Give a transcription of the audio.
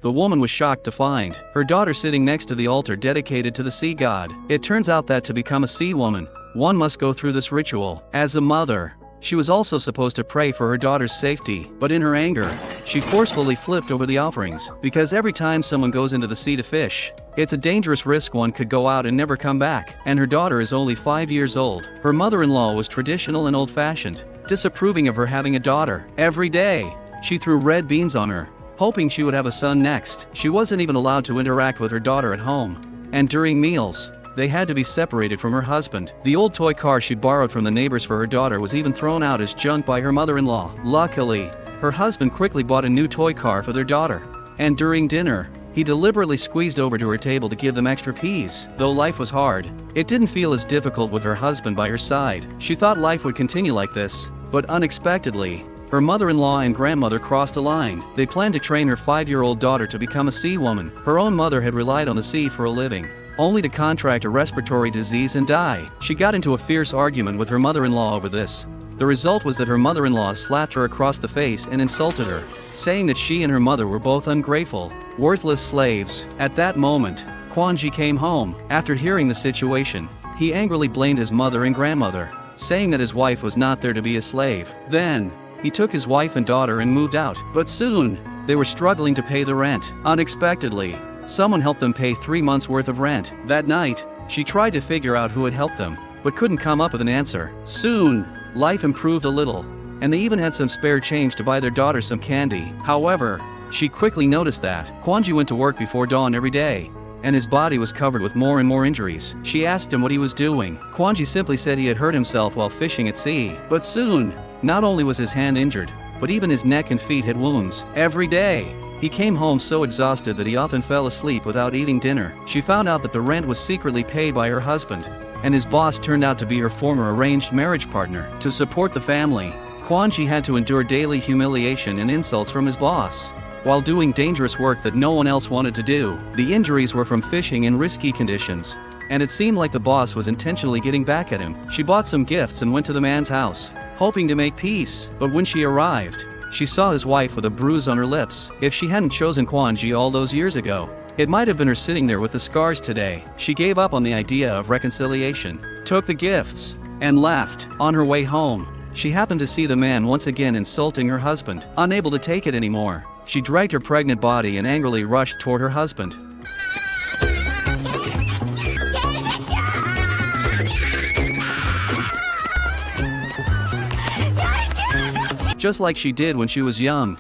the woman was shocked to find her daughter sitting next to the altar dedicated to the sea god. It turns out that to become a sea woman, one must go through this ritual. As a mother, she was also supposed to pray for her daughter's safety, but in her anger, she forcefully flipped over the offerings, because every time someone goes into the sea to fish, it's a dangerous risk. One could go out and never come back, and her daughter is only 5 years old. Her mother-in-law was traditional and old-fashioned, disapproving of her having a daughter. Every day, she threw red beans on her, hoping she would have a son next. She wasn't even allowed to interact with her daughter at home, and during meals, they had to be separated from her husband. The old toy car she borrowed from the neighbors for her daughter was even thrown out as junk by her mother-in-law. Luckily, her husband quickly bought a new toy car for their daughter, and during dinner, he deliberately squeezed over to her table to give them extra peas. Though life was hard, it didn't feel as difficult with her husband by her side. She thought life would continue like this, but unexpectedly, her mother-in-law and grandmother crossed a line. They planned to train her 5-year-old daughter to become a sea woman. Her own mother had relied on the sea for a living, only to contract a respiratory disease and die. She got into a fierce argument with her mother-in-law over this. The result was that her mother-in-law slapped her across the face and insulted her, saying that she and her mother were both ungrateful, worthless slaves. At that moment, Kwon-ji came home. After hearing the situation, he angrily blamed his mother and grandmother, saying that his wife was not there to be a slave. Then, he took his wife and daughter and moved out. But soon, they were struggling to pay the rent. Unexpectedly, someone helped them pay 3 months' worth of rent. That night, she tried to figure out who had helped them, but couldn't come up with an answer. Soon, life improved a little, and they even had some spare change to buy their daughter some candy. However, she quickly noticed that Kwon-ji went to work before dawn every day, and his body was covered with more and more injuries. She asked him what he was doing. Kwon-ji simply said he had hurt himself while fishing at sea. But soon, not only was his hand injured, but even his neck and feet had wounds. Every day, he came home so exhausted that he often fell asleep without eating dinner. She found out that the rent was secretly paid by her husband, and his boss turned out to be her former arranged marriage partner. To support the family, Kwon-ji had to endure daily humiliation and insults from his boss, while doing dangerous work that no one else wanted to do. The injuries were from fishing in risky conditions, and it seemed like the boss was intentionally getting back at him. She bought some gifts and went to the man's house, hoping to make peace. But when she arrived, she saw his wife with a bruise on her lips. If she hadn't chosen Kwon-ji all those years ago, it might have been her sitting there with the scars today. She gave up on the idea of reconciliation, took the gifts, and left. On her way home, she happened to see the man once again insulting her husband. Unable to take it anymore, she dragged her pregnant body and angrily rushed toward her husband. Just like she did when she was young.